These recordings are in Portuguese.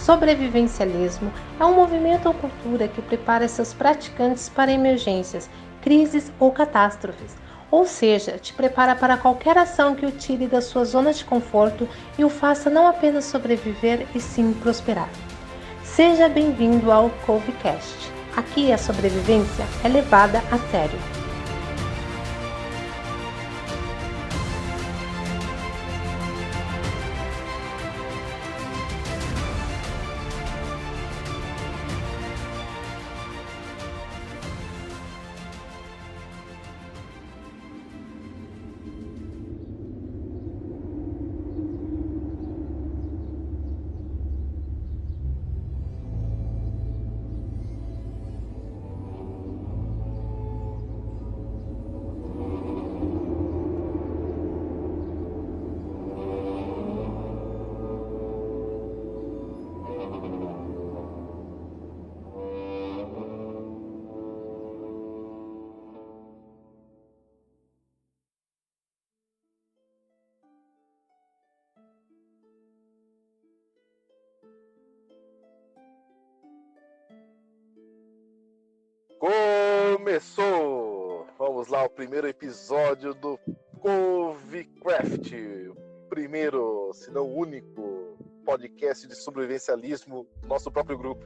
Sobrevivencialismo é um movimento ou cultura que prepara seus praticantes para emergências, crises ou catástrofes, ou seja, te prepara para qualquer ação que o tire da sua zona de conforto e o faça não apenas sobreviver, e sim prosperar. Seja bem-vindo ao CoveCast. Aqui a sobrevivência é levada a sério. Começou! Vamos lá, o primeiro episódio do CoveCraft, o primeiro, se não o único, podcast de sobrevivencialismo do nosso próprio grupo.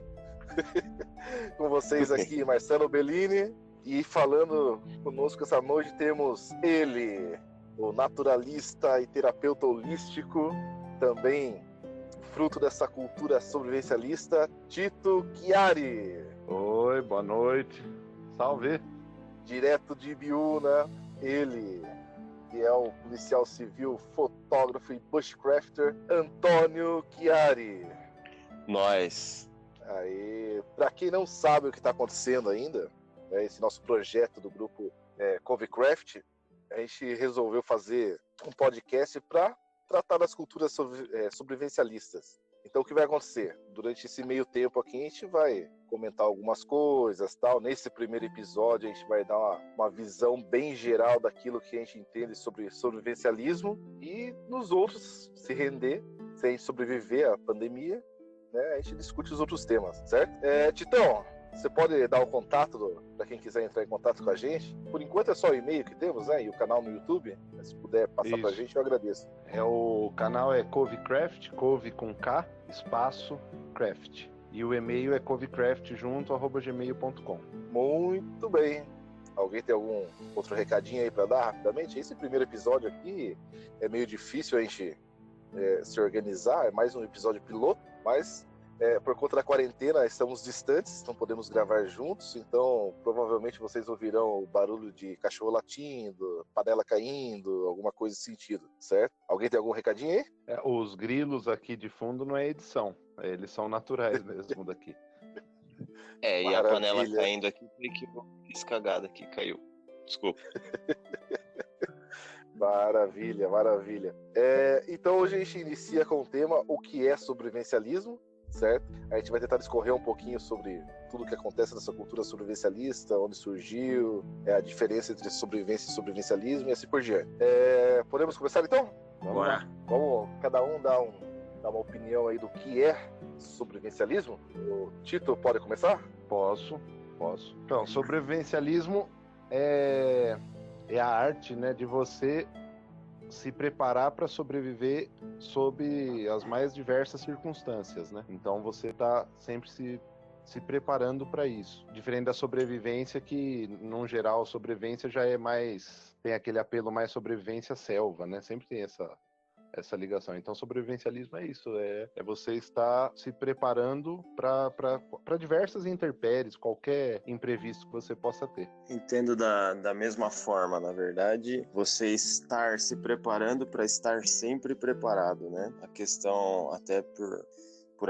Com vocês aqui, Marcelo Bellini, e falando conosco essa noite temos ele, o naturalista e terapeuta holístico, também fruto dessa cultura sobrevivencialista, Tito Chiari. Oi, boa noite. Salve. Direto de Ibiúna, ele, que é o policial civil, fotógrafo e bushcrafter, Antônio Chiari. Nós. Aí, para quem não sabe o que está acontecendo ainda, né, esse nosso projeto do grupo CoveCraft, a gente resolveu fazer um podcast para tratar das culturas sobrevivencialistas. Então, o que vai acontecer? Durante esse meio tempo aqui, a gente vai comentar algumas coisas, tal. Nesse primeiro episódio, a gente vai dar uma visão bem geral daquilo que a gente entende sobre sobrevivencialismo, e nos outros, se render, se a gente sobreviver à pandemia, né, a gente discute os outros temas, certo? Titão, você pode dar o contato para quem quiser entrar em contato com a gente? Por enquanto é só o e-mail que temos, né? E o canal no YouTube. Se puder passar para a gente, eu agradeço. O canal é CoveCraft, Cove com K, espaço, craft. E o e-mail é covecraftjunto@gmail.com. Muito bem. Alguém tem algum outro recadinho aí para dar rapidamente? Esse primeiro episódio aqui é meio difícil a gente se organizar, é mais um episódio piloto, mas por conta da quarentena estamos distantes, não podemos gravar juntos, então provavelmente vocês ouvirão o barulho de cachorro latindo, panela caindo, alguma coisa nesse sentido, certo? Alguém tem algum recadinho aí? Os grilos aqui de fundo não é edição, eles são naturais mesmo daqui. E a panela caindo aqui, que eu fiz cagada aqui, caiu. Desculpa. Maravilha, maravilha. Então hoje a gente inicia com o tema o que é sobrevivencialismo, certo? A gente vai tentar discorrer um pouquinho sobre tudo o que acontece nessa cultura sobrevivencialista, onde surgiu, a diferença entre sobrevivência e sobrevivencialismo e assim por diante. Podemos começar então? Vamos lá. Vamos cada um dar uma opinião aí do que é sobrevivencialismo. O Tito pode começar? Posso. Então, sobrevivencialismo é a arte, né, de você se preparar para sobreviver sob as mais diversas circunstâncias, né? Então você está sempre se preparando para isso. Diferente da sobrevivência, que, no geral, a sobrevivência já é mais... tem aquele apelo mais sobrevivência selva, né? Sempre tem essa ligação. Então, sobrevivencialismo é isso, é você estar se preparando para diversas intempéries, qualquer imprevisto que você possa ter. Entendo da mesma forma, na verdade, você estar se preparando para estar sempre preparado, né? A questão, até por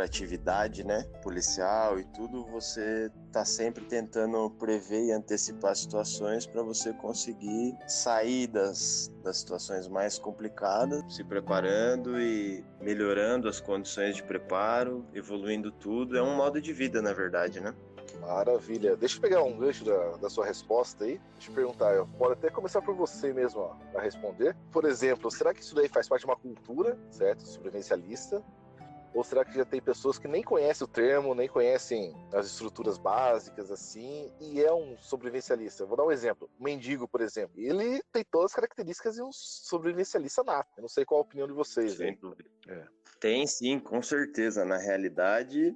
atividade, né, policial e tudo, você tá sempre tentando prever e antecipar situações para você conseguir sair das situações mais complicadas, se preparando e melhorando as condições de preparo, evoluindo tudo. É um modo de vida, na verdade, né? Maravilha. Deixa eu pegar um gancho da sua resposta aí. Deixa eu perguntar, eu pode até começar por você mesmo a responder. Por exemplo, será que isso daí faz parte de uma cultura, certo? Sobrevivencialista? Ou será que já tem pessoas que nem conhecem o termo, nem conhecem as estruturas básicas, assim, e é um sobrevivencialista? Eu vou dar um exemplo. O mendigo, por exemplo, ele tem todas as características de um sobrevivencialista nato. Eu não sei qual a opinião de vocês. Sem dúvida. Tem sim, com certeza. Na realidade,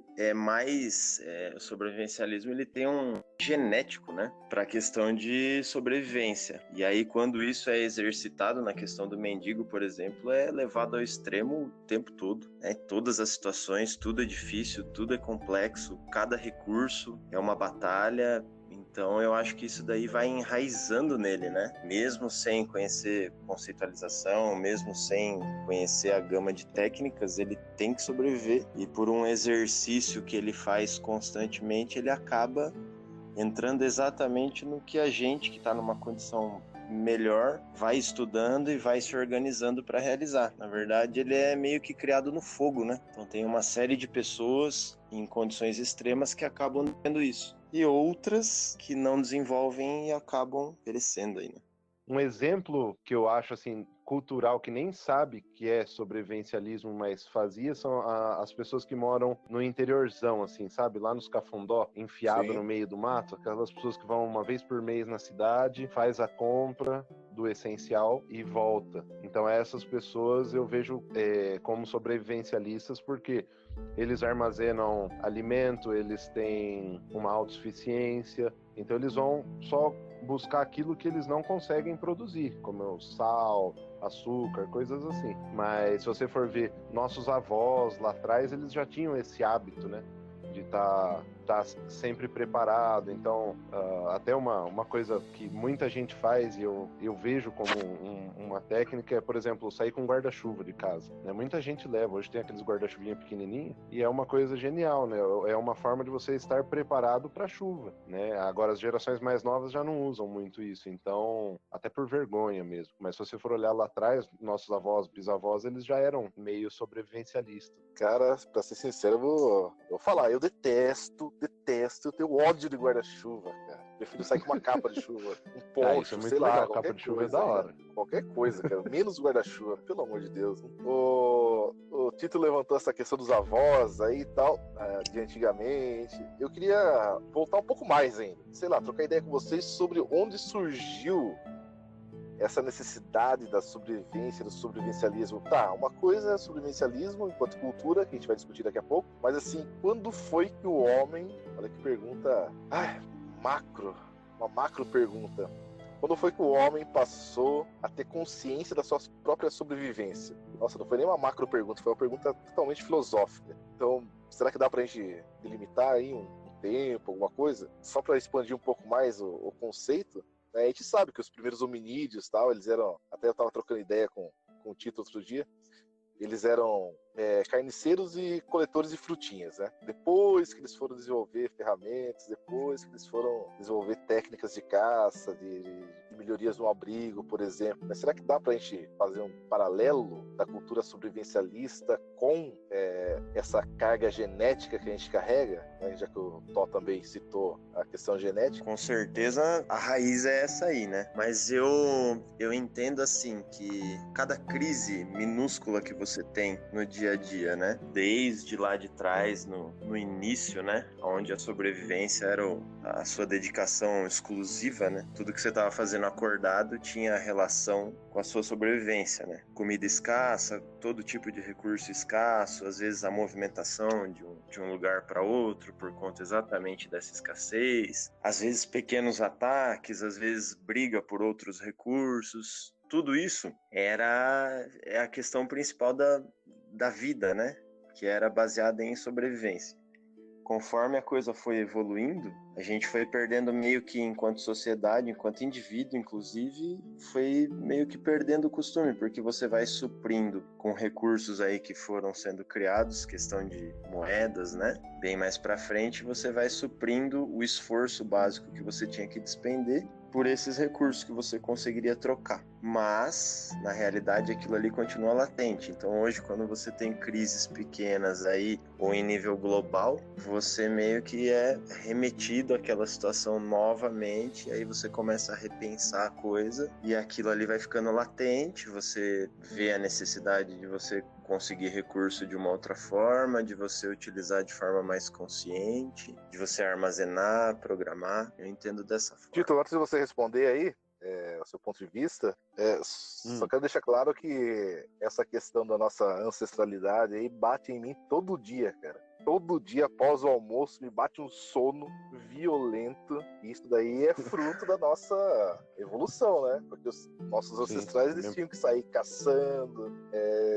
o sobrevivencialismo ele tem um genético, né, para a questão de sobrevivência. E aí, quando isso é exercitado na questão do mendigo, por exemplo, é levado ao extremo o tempo todo, né? Todas as situações, tudo é difícil, tudo é complexo, cada recurso é uma batalha. Então eu acho que isso daí vai enraizando nele, né? Mesmo sem conhecer conceitualização, mesmo sem conhecer a gama de técnicas, ele tem que sobreviver. E por um exercício que ele faz constantemente, ele acaba entrando exatamente no que a gente que está numa condição melhor vai estudando e vai se organizando para realizar. Na verdade, ele é meio que criado no fogo, né? Então tem uma série de pessoas em condições extremas que acabam tendo isso. E outras que não desenvolvem e acabam perecendo aí, né? Um exemplo que eu acho assim cultural, que nem sabe que é sobrevivencialismo, mas fazia, são as pessoas que moram no interiorzão, assim, sabe? Lá nos Cafundó, enfiado Sim. no meio do mato. Aquelas pessoas que vão uma vez por mês na cidade, faz a compra do essencial e volta. Então essas pessoas eu vejo como sobrevivencialistas, porque eles armazenam alimento, eles têm uma autossuficiência, então eles vão só buscar aquilo que eles não conseguem produzir, como o sal, açúcar, coisas assim. Mas se você for ver, nossos avós lá atrás, eles já tinham esse hábito, né? De estar sempre preparado. Então, até uma coisa que muita gente faz e eu vejo como uma técnica é, por exemplo, sair com guarda-chuva de casa, né? Muita gente leva, hoje tem aqueles guarda-chuvinha pequenininho e é uma coisa genial, né? É uma forma de você estar preparado para a chuva, né? Agora, as gerações mais novas já não usam muito isso, então, até por vergonha mesmo. Mas se você for olhar lá atrás, nossos avós, bisavós, eles já eram meio sobrevivencialistas. Cara, pra ser sincero, eu vou falar, eu detesto, eu tenho ódio de guarda-chuva, cara. Prefiro sair com uma capa de chuva, um poncho, isso é muito sei lá, legal, qualquer capa de chuva coisa, é da hora. cara. Qualquer coisa, cara. Menos guarda-chuva, pelo amor de Deus. Né? O Tito levantou essa questão dos avós aí e tal, de antigamente. Eu queria voltar um pouco mais ainda. Sei lá, trocar ideia com vocês sobre onde surgiu essa necessidade da sobrevivência, do sobrevivencialismo. Tá, uma coisa é sobrevivencialismo enquanto cultura, que a gente vai discutir daqui a pouco, mas assim, quando foi que o homem, olha que pergunta, uma macro pergunta, quando foi que o homem passou a ter consciência da sua própria sobrevivência? Nossa, não foi nem uma macro pergunta, foi uma pergunta totalmente filosófica. Então, será que dá pra gente delimitar aí um tempo, alguma coisa? Só para expandir um pouco mais o conceito, a gente sabe que os primeiros hominídeos, tal, eles eram... Até eu estava trocando ideia com o Tito outro dia. Eles eram carniceiros e coletores de frutinhas, né? Depois que eles foram desenvolver ferramentas, depois que eles foram desenvolver técnicas de caça, de melhorias no abrigo, por exemplo. Mas será que dá para a gente fazer um paralelo da cultura sobrevivencialista com essa carga genética que a gente carrega? Né? Já que o Tó também citou a questão genética. Com certeza a raiz é essa aí, né? Mas eu entendo assim que cada crise minúscula que você tem no dia a dia, né? Desde lá de trás, no início, né? Onde a sobrevivência era a sua dedicação exclusiva, né? Tudo que você estava fazendo acordado tinha relação com a sua sobrevivência, né? Comida escassa, todo tipo de recurso escasso, às vezes a movimentação de um lugar para outro por conta exatamente dessa escassez, às vezes pequenos ataques, às vezes briga por outros recursos. Tudo isso é a questão principal da vida, né? Que era baseada em sobrevivência. Conforme a coisa foi evoluindo, a gente foi perdendo meio que enquanto sociedade, enquanto indivíduo, inclusive, foi meio que perdendo o costume, porque você vai suprindo com recursos aí que foram sendo criados, questão de moedas, né? Bem mais pra frente, você vai suprindo o esforço básico que você tinha que despender por esses recursos que você conseguiria trocar. mas na realidade aquilo ali continua latente. Então hoje, quando você tem crises pequenas aí ou em nível global, você meio que é remetido àquela situação novamente, aí você começa a repensar a coisa e aquilo ali vai ficando latente, você vê a necessidade de você conseguir recurso de uma outra forma, de você utilizar de forma mais consciente, de você armazenar, programar. Eu entendo dessa forma. Tito, antes de você responder aí, o seu ponto de vista, só quero deixar claro que essa questão da nossa ancestralidade aí bate em mim todo dia, cara. Todo dia após o almoço me bate um sono violento, e isso daí é fruto da nossa evolução, né? Porque os nossos ancestrais eles tinham que sair caçando,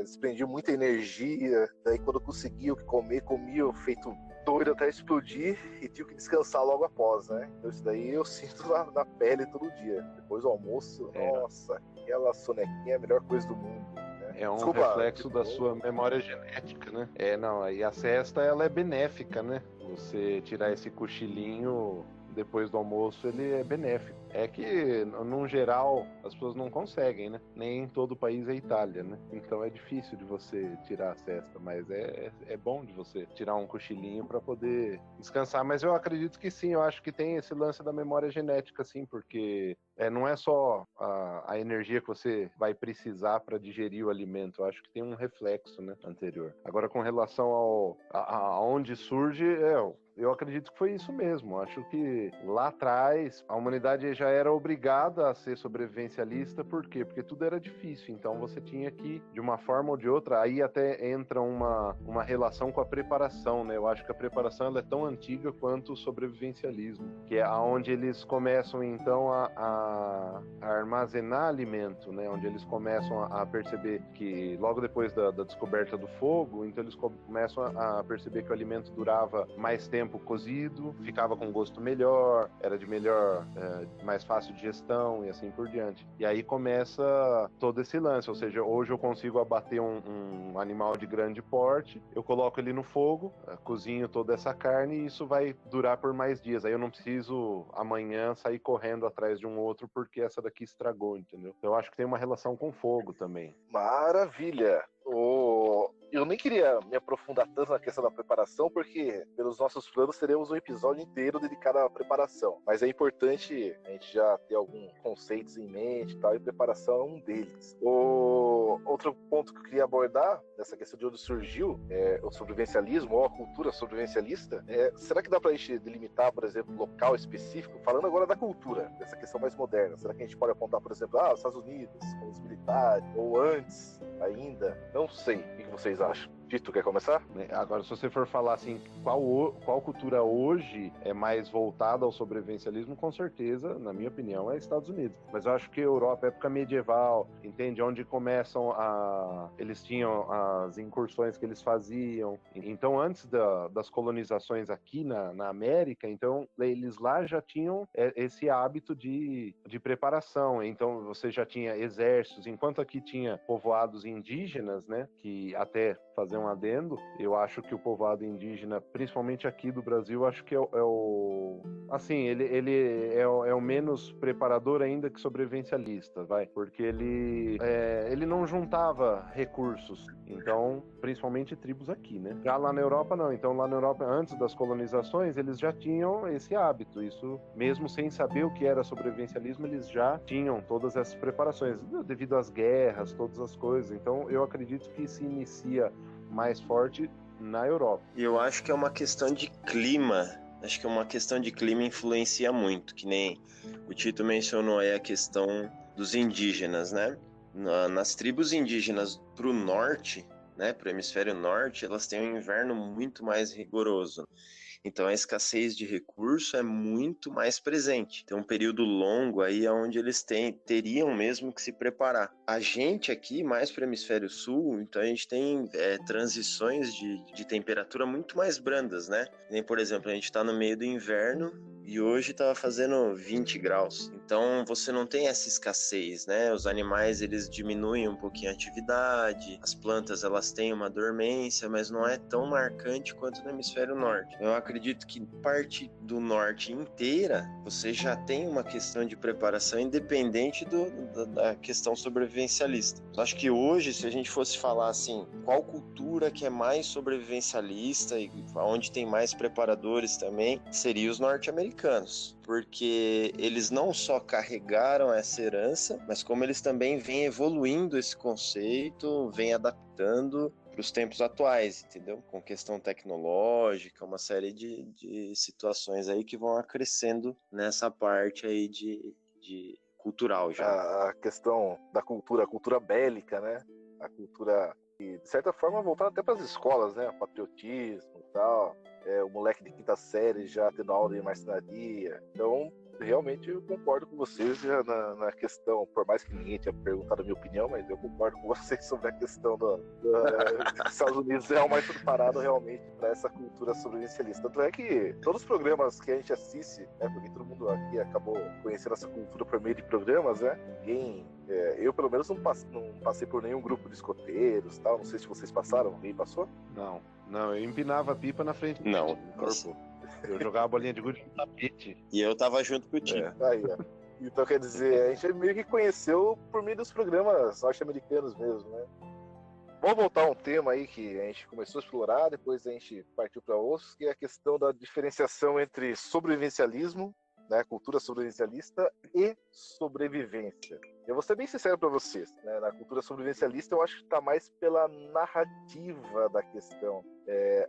desprendiam muita energia, daí quando conseguiam comer, comiam feito doido até explodir e tinha que descansar logo após, né? Então isso daí eu sinto na pele todo dia. Depois do almoço, nossa, aquela sonequinha é a melhor coisa do mundo. É um reflexo da sua memória genética, né? E a cesta, ela é benéfica, né? Você tirar esse cochilinho depois do almoço, ele é benéfico. É que, num geral, as pessoas não conseguem, né? Nem em todo o país é Itália, né? Então é difícil de você tirar a cesta, mas é bom de você tirar um cochilinho para poder descansar. Mas eu acredito que sim, eu acho que tem esse lance da memória genética, sim, porque não é só a energia que você vai precisar para digerir o alimento, eu acho que tem um reflexo, né, anterior. Agora, com relação a onde surge, eu acredito que foi isso mesmo. Acho que lá atrás a humanidade já era obrigada a ser sobrevivencialista. Por quê? Porque tudo era difícil. Então você tinha que, de uma forma ou de outra, aí até entra uma relação com a preparação, né? Eu acho que a preparação ela é tão antiga quanto o sobrevivencialismo, que é onde eles começam então a armazenar alimento, né? Onde eles começam a perceber que logo depois da descoberta do fogo, então eles começam a perceber que o alimento durava mais tempo cozido, ficava com gosto melhor, era de melhor, mais fácil de gestão e assim por diante. E aí começa todo esse lance, ou seja, hoje eu consigo abater um animal de grande porte, eu coloco ele no fogo, cozinho toda essa carne e isso vai durar por mais dias. Aí eu não preciso amanhã sair correndo atrás de um outro porque essa daqui estragou, entendeu? Eu acho que tem uma relação com fogo também. Maravilha! Eu nem queria me aprofundar tanto na questão da preparação, porque pelos nossos planos teremos um episódio inteiro dedicado à preparação. Mas é importante a gente já ter alguns conceitos em mente e tal, e preparação é um deles. Outro ponto que eu queria abordar, nessa questão de onde surgiu o sobrevivencialismo, ou a cultura sobrevivencialista, será que dá pra gente delimitar, por exemplo, local específico? Falando agora da cultura, dessa questão mais moderna, será que a gente pode apontar, por exemplo, os Estados Unidos, com os militares, ou antes ainda? Não sei. O que vocês acham? Tito, quer começar? Agora, se você for falar assim, qual cultura hoje é mais voltada ao sobrevivencialismo, com certeza, na minha opinião, é Estados Unidos. Mas eu acho que a Europa, época medieval, entende? Onde começam eles tinham as incursões que eles faziam. Então, antes das colonizações aqui na América, então, eles lá já tinham esse hábito de preparação. Então, você já tinha exércitos, enquanto aqui tinha povoados indígenas, né? Que até fazer um adendo, eu acho que o povoado indígena, principalmente aqui do Brasil, acho que ele é o menos preparador ainda que sobrevivencialista, porque ele não juntava recursos, então, principalmente tribos aqui, né? Já lá na Europa, não. Então, lá na Europa, antes das colonizações, eles já tinham esse hábito, isso, mesmo sem saber o que era sobrevivencialismo, eles já tinham todas essas preparações, devido às guerras, todas as coisas. Então, eu acredito que se inicia mais forte na Europa. E eu acho que é uma questão de clima. Acho que uma questão de clima influencia muito, que nem o Tito mencionou aí a questão dos indígenas, né? Nas tribos indígenas pro norte, né, pro hemisfério norte, elas têm um inverno muito mais rigoroso. Então a escassez de recurso é muito mais presente. Tem um período longo aí onde eles teriam mesmo que se preparar. A gente aqui, mais para o hemisfério sul, então a gente tem transições de temperatura muito mais brandas, né? Nem, por exemplo, a gente está no meio do inverno e hoje estava fazendo 20 graus. Então você não tem essa escassez, né? Os animais eles diminuem um pouquinho a atividade, as plantas elas têm uma dormência, mas não é tão marcante quanto no hemisfério norte. Eu acredito que parte do norte inteira você já tem uma questão de preparação independente da questão sobrevivencialista. Eu acho que hoje, se a gente fosse falar assim, qual cultura que é mais sobrevivencialista e onde tem mais preparadores também, seria os norte-americanos, porque eles não só carregaram essa herança, mas como eles também vêm evoluindo esse conceito, vêm adaptando para os tempos atuais, entendeu? Com questão tecnológica, uma série de situações aí que vão acrescendo nessa parte aí de cultural já. A questão da cultura, a cultura bélica, né? A cultura, de certa forma, voltada até para as escolas, né? Patriotismo e tal. O moleque de quinta série já tendo aula de marcenaria. Então, realmente eu concordo com vocês já na questão, por mais que ninguém tenha perguntado a minha opinião, mas eu concordo com vocês sobre a questão dos Estados Unidos é o mais preparado realmente para essa cultura sobrevivencialista. Tanto é que todos os programas que a gente assiste, né, porque todo mundo aqui acabou conhecendo essa cultura por meio de programas, né? Eu pelo menos não passei por nenhum grupo de escoteiros, tal. Não sei se vocês passaram, alguém passou? Não, eu empinava a pipa na frente do corpo. Eu jogava bolinha de gude no tapete. E eu tava junto contigo. Aí, ó. Então, quer dizer, a gente meio que conheceu por meio dos programas norte-americanos mesmo, né? Vamos voltar a um tema aí que a gente começou a explorar, depois a gente partiu para outros, que é a questão da diferenciação entre sobrevivencialismo, né, cultura sobrevivencialista e sobrevivência. Eu vou ser bem sincero para vocês, né, na cultura sobrevivencialista eu acho que está mais pela narrativa da questão,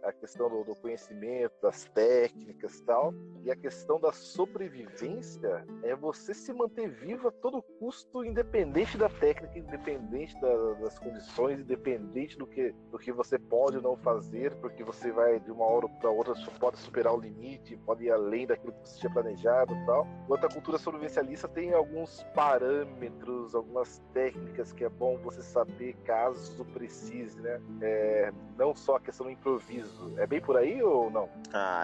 a questão do conhecimento, das técnicas e tal, e a questão da sobrevivência é você se manter vivo a todo custo, independente da técnica, independente das condições, independente do que você pode ou não fazer, porque você vai de uma hora para outra, pode superar o limite, pode ir além daquilo que você tinha planejado e tal. Enquanto a cultura sobrevivencialista tem alguns parâmetros, algumas técnicas que é bom você saber caso precise, né? Não só a questão do improviso. É bem por aí ou não?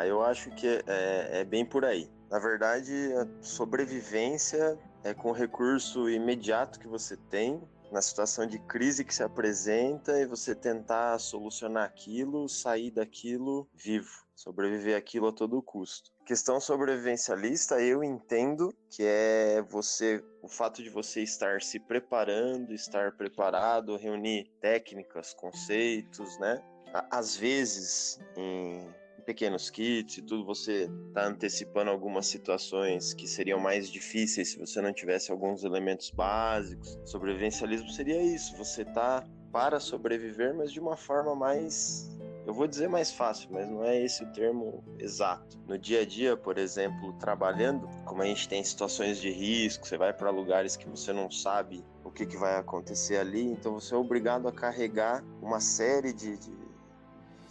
Eu acho que é bem por aí. Na verdade, a sobrevivência é com o recurso imediato que você tem, na situação de crise que se apresenta, e você tentar solucionar aquilo, sair daquilo vivo, sobreviver aquilo a todo custo. Questão sobrevivencialista, eu entendo que é o fato de você estar se preparando, estar preparado, reunir técnicas, conceitos, né? Às vezes, em pequenos kits e tudo, você está antecipando algumas situações que seriam mais difíceis se você não tivesse alguns elementos básicos. Sobrevivencialismo seria isso, você tá para sobreviver, mas de uma forma mais, eu vou dizer mais fácil, mas não é esse o termo exato. No dia a dia, por exemplo, trabalhando, como a gente tem situações de risco, você vai para lugares que você não sabe o que vai acontecer ali, então você é obrigado a carregar uma série de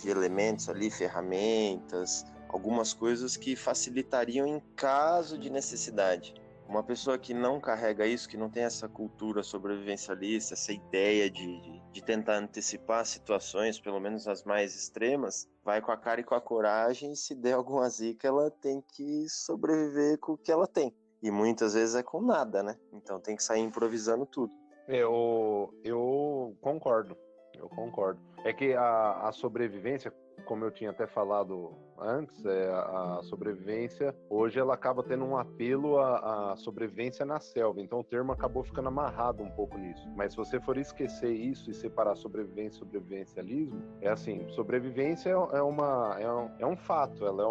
elementos ali, ferramentas, algumas coisas que facilitariam em caso de necessidade. Uma pessoa que não carrega isso, que não tem essa cultura sobrevivencialista, essa ideia de tentar antecipar situações, pelo menos as mais extremas, vai com a cara e com a coragem, e se der alguma zica, ela tem que sobreviver com o que ela tem. E muitas vezes é com nada, né? Então tem que sair improvisando tudo. Eu concordo. É que a sobrevivência, como eu tinha até falado antes, a sobrevivência, hoje ela acaba tendo um apelo à sobrevivência na selva, então o termo acabou ficando amarrado um pouco nisso. Mas se você for esquecer isso e separar sobrevivência e sobrevivencialismo, é assim, sobrevivência é um fato, ela é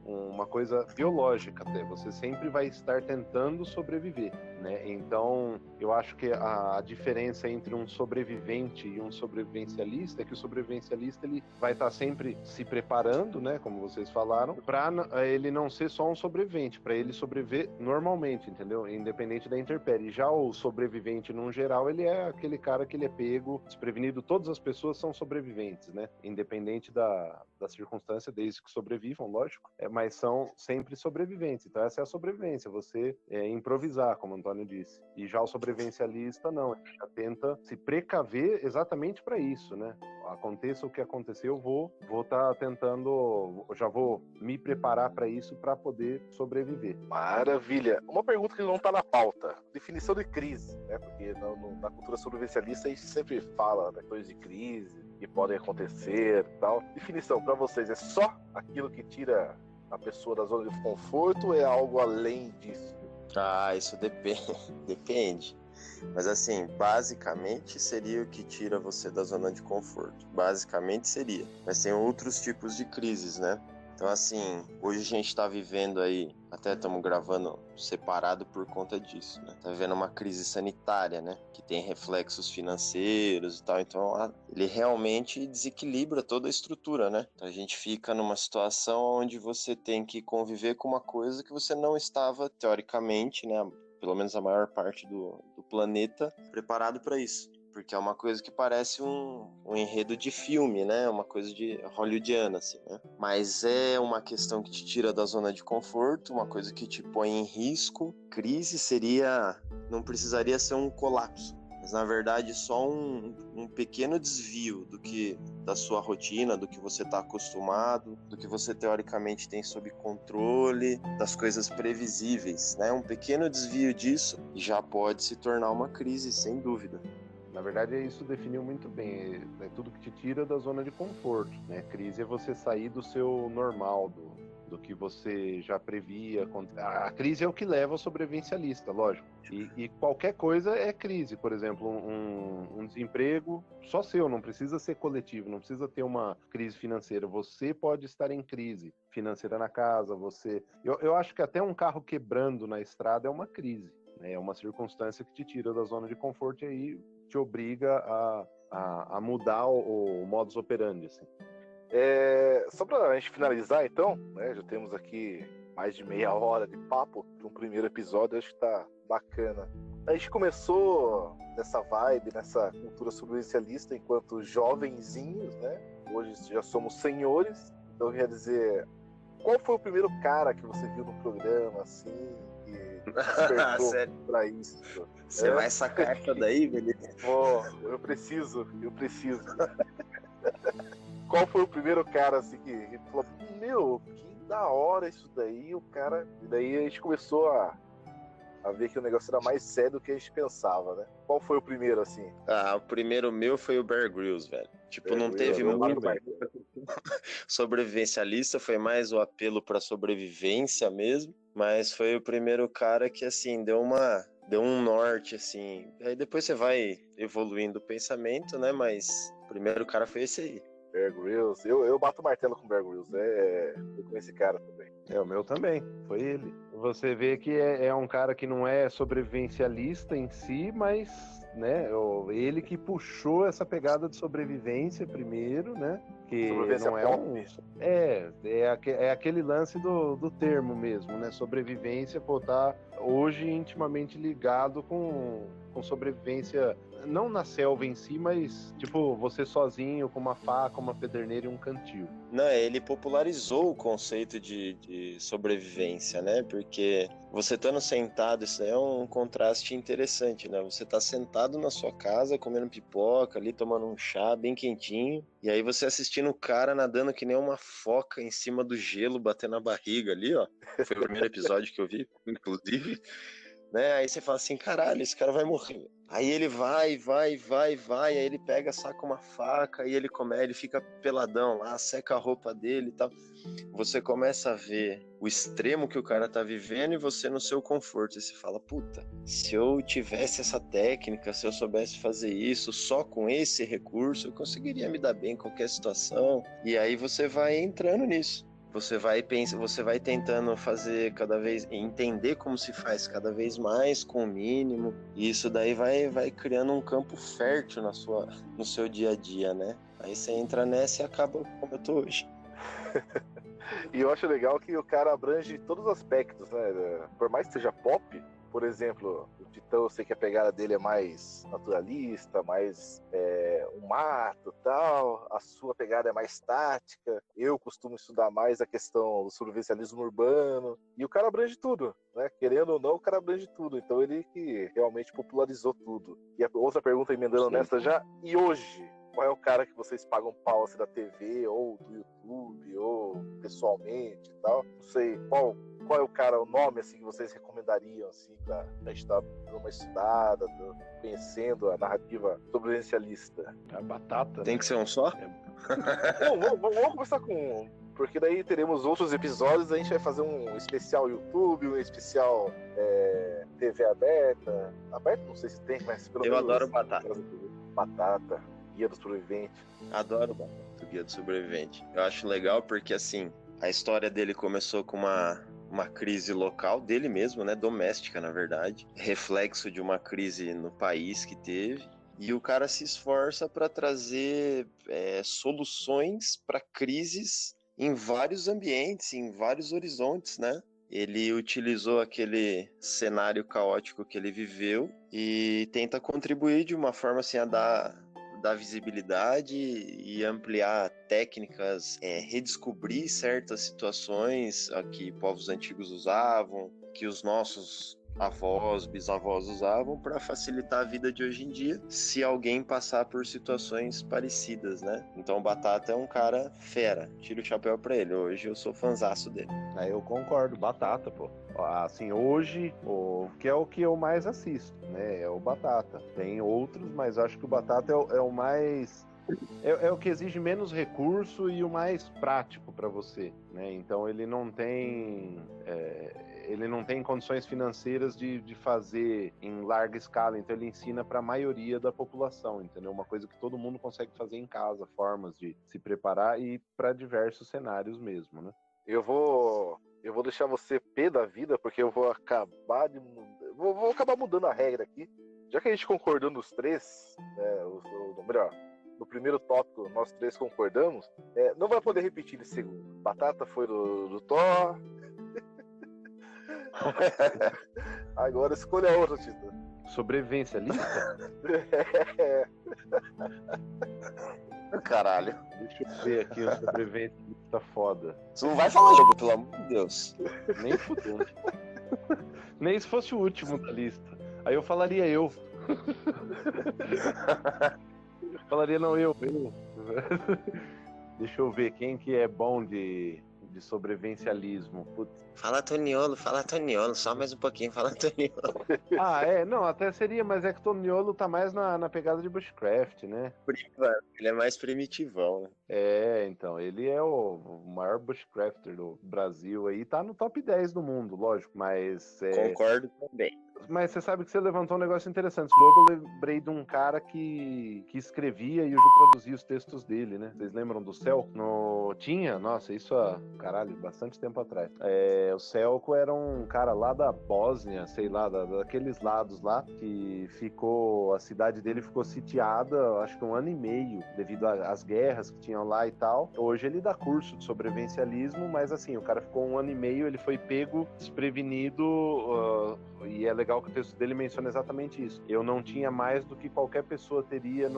uma coisa biológica até, você sempre vai estar tentando sobreviver, né? Então, eu acho que a diferença entre um sobrevivente e um sobrevivencialista é que o sobrevivencialista ele vai estar sempre se preparando, né, como vocês falaram, para ele não ser só um sobrevivente, para ele sobreviver normalmente, entendeu? Independente da intempérie. Já o sobrevivente, no geral, ele é aquele cara que ele é pego, desprevenido. Todas as pessoas são sobreviventes, né? Independente da circunstância, desde que sobrevivam, lógico, mas são sempre sobreviventes. Então essa é a sobrevivência, você improvisar, como o Antônio disse. E já o sobrevivencialista, não, ele já tenta se precaver exatamente para isso, né? aconteça o que acontecer, eu vou estar tentando, já vou me preparar para isso para poder sobreviver. Maravilha. Uma pergunta que não está na pauta. Definição de crise, né? Porque na cultura sobrevivencialista a gente sempre fala, né, coisas de crise que podem acontecer e tal. Definição para vocês, é só aquilo que tira a pessoa da zona de conforto ou é algo além disso? Ah, isso depende. Depende. Mas assim, basicamente seria o que tira você da zona de conforto. Basicamente seria. Mas tem outros tipos de crises, né? Então assim, hoje a gente está vivendo aí, até estamos gravando separado por conta disso, né? Tá vivendo uma crise sanitária, né? Que tem reflexos financeiros e tal. Então ele realmente desequilibra toda a estrutura, né? Então a gente fica numa situação onde você tem que conviver com uma coisa que você não estava, teoricamente, né? Pelo menos a maior parte do planeta, preparado para isso. Porque é uma coisa que parece um enredo de filme, né? Uma coisa de hollywoodiana, assim, né? Mas é uma questão que te tira da zona de conforto, uma coisa que te põe em risco. Crise não precisaria ser um colapso, mas na verdade só um pequeno desvio da sua rotina, do que você está acostumado, do que você teoricamente tem sob controle, das coisas previsíveis, né? Um pequeno desvio disso já pode se tornar uma crise, sem dúvida. Na verdade, isso definiu muito bem. É tudo que te tira da zona de conforto, né? Crise é você sair do seu normal, do que você já previa. A crise é o que leva ao sobrevivencialista, lógico. E qualquer coisa é crise. Por exemplo, um desemprego só seu, não precisa ser coletivo, não precisa ter uma crise financeira. Você pode estar em crise financeira na casa. Eu acho que até um carro quebrando na estrada é uma crise, né? É uma circunstância que te tira da zona de conforto e aí te obriga a mudar o modus operandi, assim. Só para a gente finalizar, então, né, já temos aqui mais de meia hora de papo para um primeiro episódio, acho que tá bacana. A gente começou nessa vibe, nessa cultura sobrevivencialista enquanto jovenzinhos, né? Hoje já somos senhores, então quer dizer, qual foi o primeiro cara que você viu no programa, assim, que despertou para isso? Você vai sacar essa daí, beleza? Eu preciso. Qual foi o primeiro cara assim que falou, meu, que da hora isso daí, o cara. E daí a gente começou a ver que o negócio era mais sério do que a gente pensava, né? Qual foi o primeiro, assim? O primeiro meu foi o Bear Grylls, velho. Tipo, não teve muito sobrevivencialista, foi mais o apelo pra sobrevivência mesmo. Mas foi o primeiro cara que, assim, deu um norte, assim. Aí depois você vai evoluindo o pensamento, né? Mas o primeiro cara foi esse aí. Bear Grylls. Eu bato o martelo com o Bear Grylls. Eu com esse cara também. O meu também. Foi ele. Você vê que é um cara que não é sobrevivencialista em si, mas, né, ele que puxou essa pegada de sobrevivência primeiro, né? Que não é é aquele lance do termo mesmo, né? Sobrevivência, tá hoje intimamente ligado com sobrevivência, não na selva em si, mas tipo, você sozinho com uma faca, uma pederneira e um cantil. Não, ele popularizou o conceito de sobrevivência, né? Porque você estando sentado, isso é um contraste interessante, né? Você tá sentado na sua casa, comendo pipoca ali, tomando um chá bem quentinho, e aí você assistindo o cara nadando que nem uma foca em cima do gelo, batendo a barriga ali, ó. Foi o primeiro episódio que eu vi, inclusive. Né? Aí você fala assim, caralho, esse cara vai morrer. Aí ele vai, aí ele pega, saca uma faca, aí ele fica peladão lá, seca a roupa dele e tal. Você começa a ver o extremo que o cara tá vivendo e você no seu conforto. E você fala, puta, se eu tivesse essa técnica, se eu soubesse fazer isso só com esse recurso, eu conseguiria me dar bem em qualquer situação. E aí você vai entrando nisso. Você vai tentando fazer entender como se faz cada vez mais com o mínimo, e isso daí vai criando um campo fértil no seu dia a dia, né? Aí você entra nessa e acaba como eu tô hoje. E eu acho legal que o cara abrange todos os aspectos, né? Por mais que seja pop, por exemplo, o Titã, eu sei que a pegada dele é mais naturalista, mais um mato e tal, a sua pegada é mais tática, eu costumo estudar mais a questão do sobrevivencialismo urbano, e o cara abrange tudo, né? Querendo ou não, o cara abrange tudo, então ele que realmente popularizou tudo. E a outra pergunta emendando nessa já, e hoje? qual é o cara que vocês pagam pau assim, da TV, ou do YouTube, ou pessoalmente e tal. Não sei, qual é o cara, o nome assim, que vocês recomendariam assim, pra gente estar dando uma estudada, conhecendo a narrativa sobrevivencialista? A batata, Tem né? que ser um só? Vamos começar com... Porque daí teremos outros episódios, a gente vai fazer um especial YouTube, um especial TV aberta. Aberta não sei se tem, mas pelo menos... Eu adoro batata. Batata, Guia do Sobrevivente. Adoro o Guia do Sobrevivente. Eu acho legal porque, assim, a história dele começou com uma crise local dele mesmo, né? Doméstica, na verdade. Reflexo de uma crise no país que teve. E o cara se esforça para trazer soluções para crises em vários ambientes, em vários horizontes, né? Ele utilizou aquele cenário caótico que ele viveu e tenta contribuir de uma forma assim a dar visibilidade e ampliar técnicas, redescobrir certas situações que povos antigos usavam, que os nossos avós, bisavós usavam para facilitar a vida de hoje em dia, se alguém passar por situações parecidas, né? Então o Batata é um cara fera, tiro o chapéu para ele, hoje eu sou fanzaço dele. Eu concordo, Batata, pô. Assim, hoje, que é o que eu mais assisto, né? É o Batata. Tem outros, mas acho que o Batata é o mais... É o que exige menos recurso e o mais prático para você, né? Então ele não tem... ele não tem condições financeiras de fazer em larga escala, então ele ensina para a maioria da população, entendeu? Uma coisa que todo mundo consegue fazer em casa, formas de se preparar e para diversos cenários mesmo, né? Eu vou deixar você pé da vida, porque eu vou acabar de vou acabar mudando a regra aqui. Já que a gente concordou nos três, melhor, no primeiro tópico nós três concordamos, não vai poder repetir de segundo. Batata foi do Thor. Agora escolha outra, Tito. Sobrevivencialista? Caralho. Deixa eu ver aqui o sobrevivencialista foda. Você não vai falar jogo, pelo amor de Deus. Nem fudendo. Nem se fosse o último da lista. Aí eu falaria eu. Falaria não, eu. Deixa eu ver quem que é bom de sobrevivencialismo. Putz. Fala Toniolo, só mais um pouquinho, fala Toniolo. Não, até seria, mas é que o Toniolo tá mais na pegada de bushcraft, né? Ele é mais primitivão, né? Então, ele é o maior bushcrafter do Brasil aí, tá no top 10 do mundo, lógico, mas... Concordo também. Mas você sabe que você levantou um negócio interessante. Logo eu lembrei de um cara que escrevia e o Ju traduzia os textos dele, né? Vocês lembram do Celco? Tinha, nossa, isso há, bastante tempo atrás. O Celco era um cara lá da Bósnia, sei lá, daqueles lados lá, que a cidade dele ficou sitiada, acho que 1 ano e meio, devido às guerras que tinham lá e tal. Hoje ele dá curso de sobrevivencialismo, mas assim, o cara ficou 1 ano e meio, ele foi pego desprevenido, e é legal que o texto dele menciona exatamente isso. Eu não tinha mais do que qualquer pessoa teria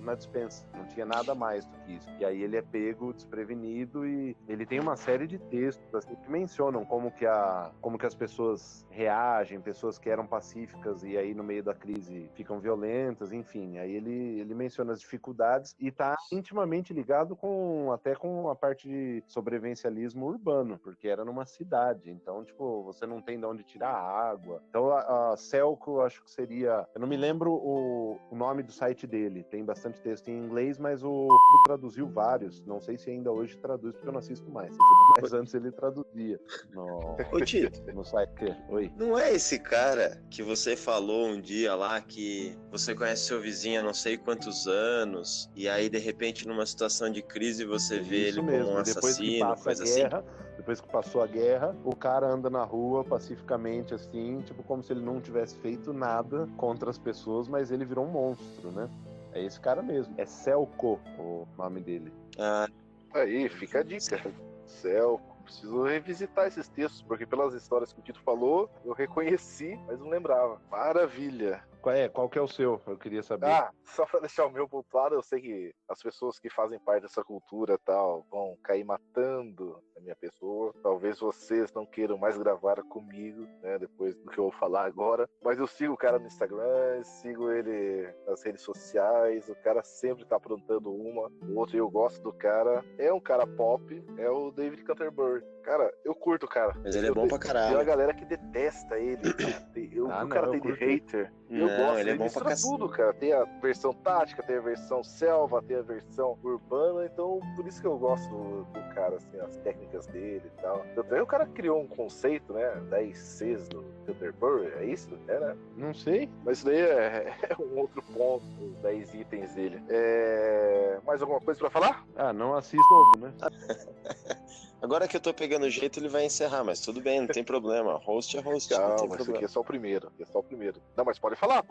na despensa. Não tinha nada mais do que isso. E aí ele é pego desprevenido e ele tem uma série de textos assim, que mencionam como que as pessoas reagem, pessoas que eram pacíficas e aí no meio da crise ficam violentas, enfim. Aí ele menciona as dificuldades e está intimamente ligado até com a parte de sobrevivencialismo urbano, porque era numa cidade. Então, tipo, você não tem de onde tirar água. Então, a Celco, acho que seria... Eu não me lembro o nome do site dele. Tem bastante texto em inglês, mas o traduziu vários. Não sei se ainda hoje traduz, porque eu não assisto mais. Mas antes ele traduzia Ô, Tito, no site. Oi. não é esse cara que você falou um dia lá que você conhece seu vizinho há não sei quantos anos e aí, de repente, numa situação de crise, você vê ele como um assassino, coisa assim? Depois que passou a guerra, o cara anda na rua pacificamente, assim, tipo, como se ele não tivesse feito nada contra as pessoas, mas ele virou um monstro, né? É esse cara mesmo. É Celco o nome dele. Ah, Aí, fica a dica. Celco. preciso revisitar esses textos, porque pelas histórias que o Tito falou, eu reconheci, mas não lembrava. Maravilha. Qual que é o seu? Eu queria saber. Só pra deixar o meu ponto claro, eu sei que as pessoas que fazem parte dessa cultura tal vão cair matando a minha pessoa. Talvez vocês não queiram mais gravar comigo, né, depois do que eu vou falar agora. Mas eu sigo o cara no Instagram, sigo ele nas redes sociais, o cara sempre tá aprontando uma. O outro, eu gosto do cara. É um cara pop, é o David Canterbury. Cara, eu curto o cara. Mas ele é bom pra caralho. Tem uma galera que detesta ele. O cara tem de hater. Eu gosto, ele é bom pra tudo, cara. Tem a versão tática, tem a versão selva, tem a versão urbana, então por isso que eu gosto do cara, assim, as técnicas dele e tal. Tanto é, o cara criou um conceito, né, 10 Cs do Canterbury, é isso? É, né? Não sei. Mas isso daí é um outro ponto, os 10 itens dele. Mais alguma coisa pra falar? Não assisto, né? Agora que eu tô pegando o jeito, ele vai encerrar, mas tudo bem, não tem problema. Host é host, não tem Calma, problema. esse aqui é só o primeiro. Não, mas pode falar,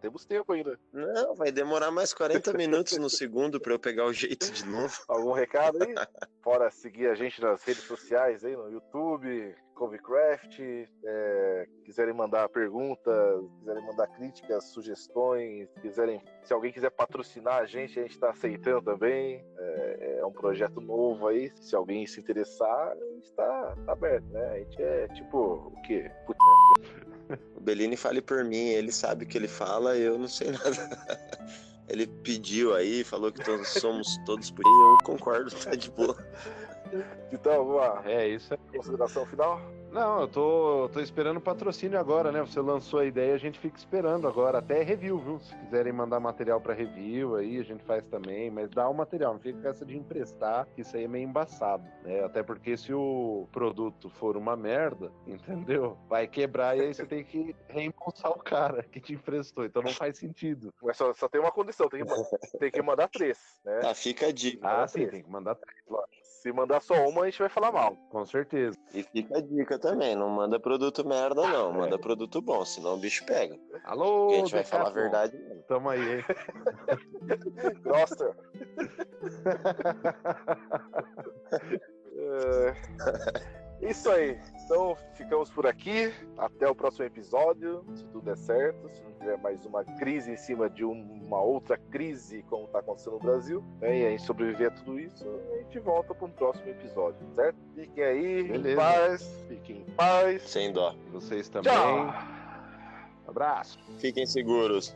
temos tempo ainda. Não, vai demorar mais 40 minutos no segundo pra eu pegar o jeito de novo. Algum recado aí? Fora seguir a gente nas redes sociais aí, no YouTube, Covecraft, quiserem mandar perguntas, quiserem mandar críticas, sugestões, se alguém quiser patrocinar a gente tá aceitando também. É um projeto novo aí, se alguém se interessar, a gente tá aberto, né? A gente é tipo, o quê? O Bellini fale por mim, ele sabe o que ele fala, eu não sei nada. Ele pediu aí, falou que todos somos todos por aí, eu concordo, tá de boa. Então, alguma isso aí. consideração final? Não, eu tô esperando patrocínio agora, né? Você lançou a ideia, a gente fica esperando agora. Até review, viu? Se quiserem mandar material pra review aí, a gente faz também. Mas dá o material, não fica com essa de emprestar, que isso aí é meio embaçado, né? Até porque se o produto for uma merda, entendeu? Vai quebrar e aí você tem que reembolsar o cara que te emprestou. Então não faz sentido. Mas só tem uma condição, tem que mandar 3, né? Tá, fica a dica. Sim, tem que mandar 3, lógico. Se mandar só uma, a gente vai falar mal. Com certeza. E fica a dica também, não manda produto merda não, manda produto bom, senão o bicho pega. Alô, E a gente vai falar a Decathlon. verdade mesmo. Tamo aí, hein? Gosta? Isso aí. Então ficamos por aqui. Até o próximo episódio. Se tudo der certo. Se não tiver mais uma crise em cima de uma outra crise, como está acontecendo no Brasil, né, e a gente sobreviver a tudo isso, a gente volta para um próximo episódio, certo? Fiquem aí, Beleza. em paz. Fiquem em paz. Sem dó. Vocês também. Tchau. Abraço. Fiquem seguros.